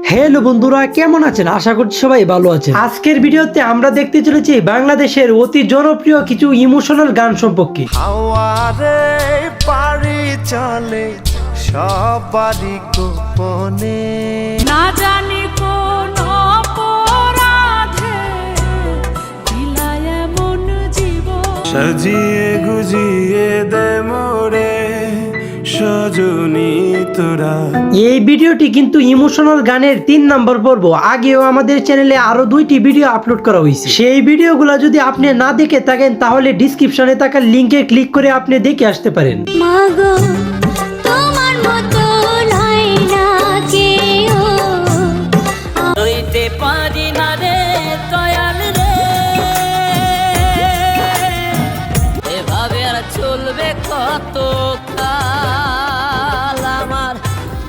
Hello বন্ধুরা, কেমন আছেন? আশা করছি সবাই ভালো আছেন। আজকের ভিডিওতে আমরা দেখতে চলেছি বাংলাদেশের অতি জনপ্রিয় কিছু ইমোশনাল গান সম্পর্কে। হাওয়ারে পারি চলে সবারই গোপনে, না জানি কোন অপরাধে দিলায় এমন জীবন। সাজিয়ে গুজিয়ে দে মোরে সজনী তোরা। এই ভিডিওটি কিন্তু ইমোশনাল গানের 3 নম্বর পর্ব। আগেও আমাদের চ্যানেলে আরো 2টি ভিডিও আপলোড করা হয়েছে। সেই ভিডিওগুলো যদি আপনি না দেখে থাকেন তাহলে ডিসক্রিপশনে থাকা লিংকে ক্লিক করে আপনি দেখে আসতে পারেন। মাগো তোমার মতো নাই না কেউ, হইতে পারি না রে দয়াল রে, এভাবে আর চলবে কত কাল আমার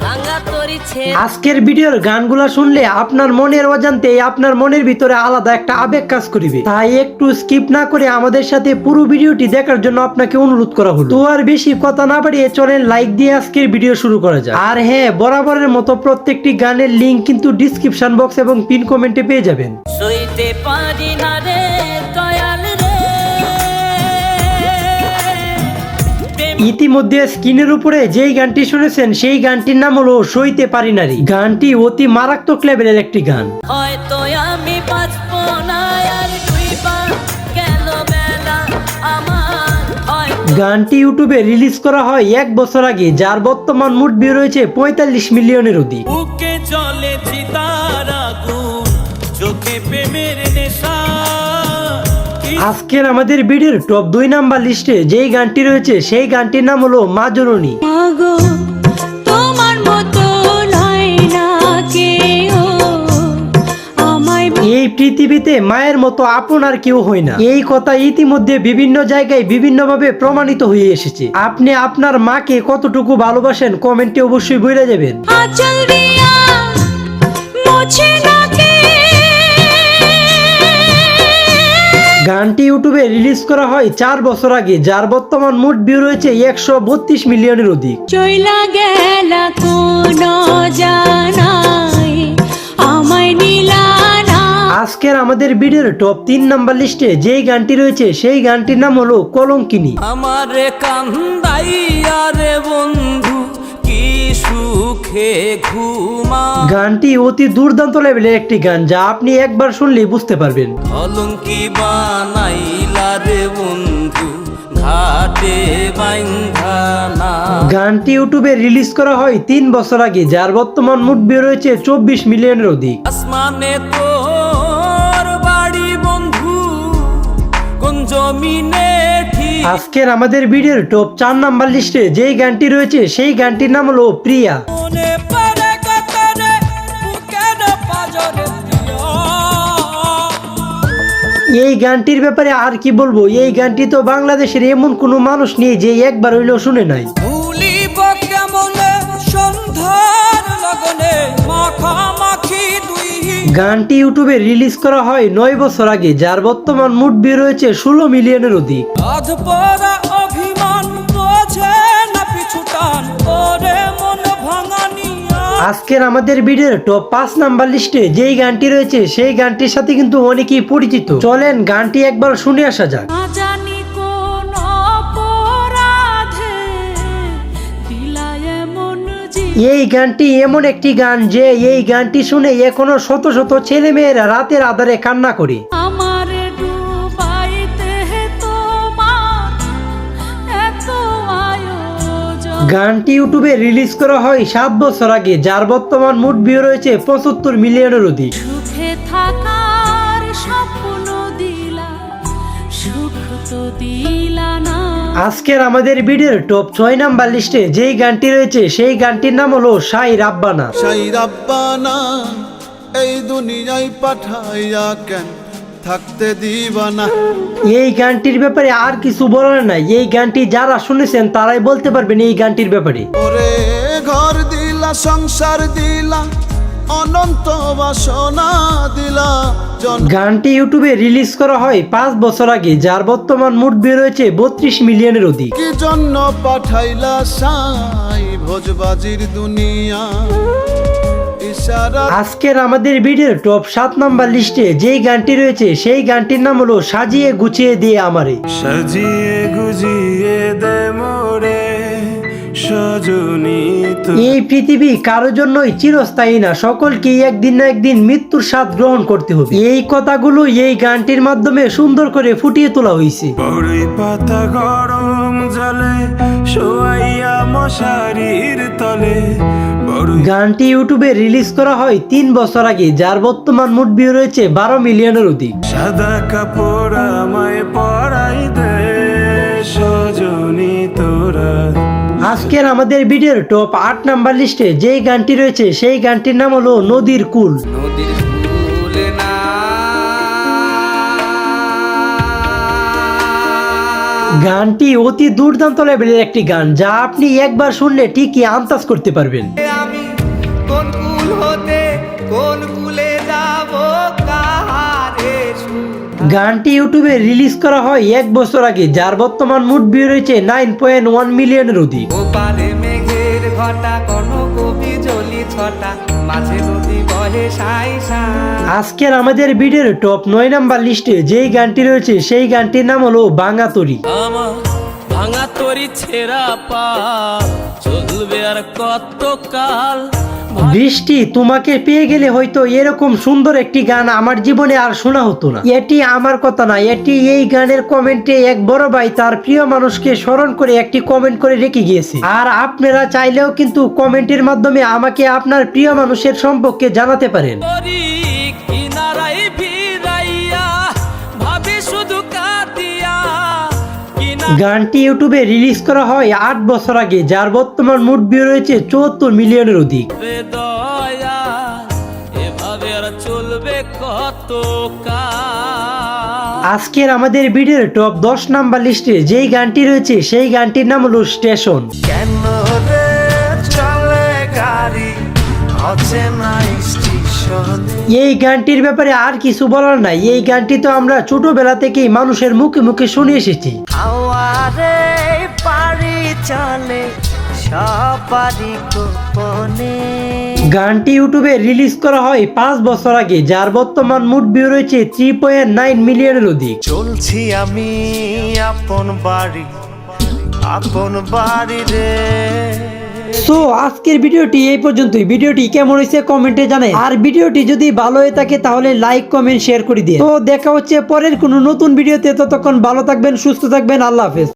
ভাঙা তরি ছেড়ে। আজকের ভিডিওর গানগুলা শুনলে আপনার মনের অজান্তে আপনার মনের ভিতরে আলাদা একটা আবেগ কাজ করিবে। তাই একটু স্কিপ না করে আমাদের সাথে পুরো ভিডিওটি দেখার জন্য আপনাকে অনুরোধ করা হলো। তো আর বেশি কথা না বাড়িয়ে চলেন লাইক দিয়ে আজকের ভিডিও শুরু করা যাক। আর হ্যাঁ, বরাবরের মতো প্রত্যেকটি গানের লিংক কিন্তু ডিসক্রিপশন বক্স এবং পিন কমেন্টে পেয়ে যাবেন। সইতে পারি না রে দয়াল রে। ইতিমধ্যে স্ক্রিনের উপরে যেই গানটি শুনেছেন সেই গানটির নাম হলো সইতে পারি নারী। গানটি অতি মারাত্মক লেভেলের একটি গান। হয়তো আমি বাঁচব না আর দুইবার গেল বেলা আমার, গানটি ইউটিউবে রিলিজ করা হয় 1 বছর আগে, যার বর্তমান মোট ভিউ রয়েছে 45 মিলিয়নের অধিক। বুকে চলে চিতার আগুন, চোখে প্রেমের নেশা। আজকের আমাদের ভিডিওর টপ 2 নাম্বার লিস্টে যেই গানটি রয়েছে সেই গানটির নাম হলো মা জননী। মাগো তোমার মতো নাই না কেউ, আমায় এই পৃথিবীতে মায়ের মতো আপন আর কেউ হয় না। এই কথা ইতিমধ্যে বিভিন্ন জায়গায় বিভিন্নভাবে প্রমাণিত হয়ে এসেছে। আপনি আপনার মাকে কতটুকু ভালোবাসেন কমেন্টে অবশ্যই বলে যাবেন। আঁচল দিয়া মুছে না কে। গানটি ইউটিউবে রিলিজ করা হয় 4 বছর আগে, যার বর্তমান মোট ভিউ রয়েছে 132 মিলিয়নের অধিক। চইলা গেলা কোন জানাই আমায় নিলানা। আজকের আমাদের ভিডিওর টপ 3 নাম্বার লিস্টে যেই গানটি রয়েছে সেই গানটির নাম হলো কলঙ্কিনী। আমারে কান্দাইয়া রে বন্ধু কি সুখে ঘুমা। গানটি অতি দুর্দান্ত লেভেলের একটি গান, যা আপনি একবার শুনলেই বুঝতে পারবেন। কলঙ্কি বানাইলা রে বন্ধু ঘাটে বাইন্ধানা। গানটি ইউটিউবে রিলিজ করা হয় 3 বছর আগে, যার বর্তমান মোট ভিউ রয়েছে 24 মিলিয়নের অধিক। আসমানে তোর বাড়ি বন্ধু কোন জমিনে ঠিক। আজকের আমাদের ভিডিওর টপ 4 নাম্বার লিস্টে যেই গানটি রয়েছে সেই গানটির নাম হলো প্রিয়া। মনে পড়ে কাতারে বুকের পাজরে প্রিয়। এই গানটির ব্যাপারে আর কি বলবো, এই গানটি তো বাংলাদেশের এমন কোনো মানুষ নেই যে একবার হইলেও শুনে নাই। ভুলিব কেমনে সন্ধ্যার লগনে মাখামাখি দুই। গানটি ইউটিউবে রিলিজ করা হয় 9 বছর আগে, যার বর্তমান মোট ভিউ রয়েছে 16 মিলিয়নের অধিক। আধপরা অভিমান বোঝে না পিছুটান ওরে মন ভাঙানিয়া। আজকের আমাদের ভিডিওর টপ 5 নাম্বার লিস্টে যেই গানটি রয়েছে সেই গানটির সাথে কিন্তু অনেকেই পরিচিত। চলেন গানটি একবার শুনে আসা যাক। না জানি কোন অপরাধে দিলায় এমন জীবন। এই গানটি এমন একটি গান যে এই গানটি শুনে এখনো শত শত ছেলে মেয়েরা রাতের আধারে কান্না করে। আমার ডুবাইতে তোমার এত আয়োজন। গানটি ইউটিউবে রিলিজ করা হয় 7 বছর আগে, যার বর্তমান মোট ভিউ রয়েছে 75 মিলিয়নের অধিক। সুখে থাকার স্বপ্ন দিলা, সুখ তো দিলা না। আজকের আমাদের ভিডিওর টপ 6 নাম্বার লিস্টে যেই গানটি রয়েছে সেই গানটির নাম হলো সাই রাব্বানা। সাই রাব্বানা এই দুনিয়ায় পাঠাইয়া কেন থাকতে দিবানা। এই গানটির ব্যাপারে আর কিছু বলার নাই। এই গানটি যারা শুনেছেন তারাই বলতে পারবেন এই গানটির ব্যাপারে। ওরে ঘর দিলা সংসার দিলা অনন্ত বাসনা দিলা গানটি ইউটিউবে রিলিজ করা হয় 5 বছর আগে, যার বর্তমান মোট ভিউ রয়েছে 32 মিলিয়নের অধিক। কি জন্য পাঠাইলা সাই ভোজবাজির দুনিয়া সারা আজকের আমাদের ভিডিওর টপ 7 নাম্বার লিস্টে যেই গানটি রয়েছে সেই গানটির নাম হলো সাজিয়ে গুছিয়ে দিয়ে আমারে। সাজিয়ে গুজিয়ে দে মোরে সজনী তোরা। এই পৃথিবী কারোর জন্যই চিরস্থায়ী না, সকলকেই একদিন না একদিন মৃত্যুর স্বাদ গ্রহণ করতে হবে। এই কথাগুলো এই গানটির মাধ্যমে সুন্দর করে ফুটিয়ে তোলা হয়েছে। বড়ই পাতা গরম জলে শোয়াইয়া মশারির তলে বড়ই গানটি ইউটিউবে রিলিজ করা হয় 3 বছর আগে, যার বর্তমান মোট ভিউ রয়েছে 12 মিলিয়নের অধিক। সাদা কাপড় আমায় পরাই দে সজনী তোরা। আজকের আমাদের ভিডিওর টপ 8 নাম্বার লিস্টে যেই গানটি রয়েছে সেই গানটির নাম হলো নদীর কুল। নদীর কূলে না গানটি অতি দুর্দান্ত লেভেলের একটি গান, যা আপনি একবার শুনলে ঠিকই আন্দাজ করতে পারবেন। আমি কোন কুল হতে কোন কুলে যাব কাহারে গানটি ইউটিউবে রিলিজ করা হয় 1 বছর আগে, যার বর্তমান মোট ভিউ রয়েছে 9.1 মিলিয়নের অধিক। ওপারে মেঘের ঘটা কোন কবি জলি ছটা মাঝে নদী বহে সাই সাই। আজকের আমাদের ভিডিওর টপ 9 নাম্বার লিস্টে যেই গানটি রয়েছে সেই গানটির নাম হলো বাঙাতরি। আমার ভাঙা তরি ছেঁড়া পা চলবে আর কত কাল। বৃষ্টি তোমাকে পেয়ে গেলে হয়তো এরকম সুন্দর একটি গান আমার জীবনে আর শোনা হতো না। এটি আমার কথা না, এটি এই গানের কমেন্টে এক বড় ভাই তার প্রিয় মানুষকে স্মরণ করে একটি কমেন্ট করে রেখে গিয়েছে। আর আপনারা চাইলেও কিন্তু কমেন্টের মাধ্যমে আমাকে আপনার প্রিয় মানুষের সম্পর্কে জানাতে পারেন। তরি কিনারাই ভিড়াইয়া ভাবি শুধু কাঁদিয়া কিনা গানটি ইউটিউবে রিলিজ করা হয় 8 বছর আগে, যার বর্তমান মোট ভিউ রয়েছে 74 মিলিয়নের অধিক। রে দয়া এভাবে আর চলবে কত কাল। আজকের আমাদের ভিডিওর টপ 10 নাম্বার লিস্টে যেই গানটি রয়েছে সেই গানটির নাম হলো স্টেশন। কেন রে চলে গাড়ি অচেনা স্টেশনে। এই গানটির ব্যাপারে আর কিছু বলার নাই, এই গানটি তো আমরা ছোটবেলা থেকেই মানুষের মুখে মুখে শুনে এসেছি। হাওয়ারে পারি চলে সবারই গোপনে। গানটি ইউটিউবে রিলিজ করা হয় 5 বছর আগে, যার বর্তমান মোট ভিউ রয়েছে 3.9 মিলিয়নের অধিক। চলছি আমি আপন বাড়ি রে। সো আজকের ভিডিওটি এই পর্যন্তই। ভিডিওটি কেমন হয়েছে কমেন্টে জানাই, আর ভিডিওটি যদি ভালো হয়ে থাকে তাহলে লাইক কমেন্ট শেয়ার করে দিন। তো দেখা হচ্ছে পরের কোনো নতুন ভিডিওতে, ততক্ষণ ভালো থাকবেন, সুস্থ থাকবেন, আল্লাহ হাফেজ।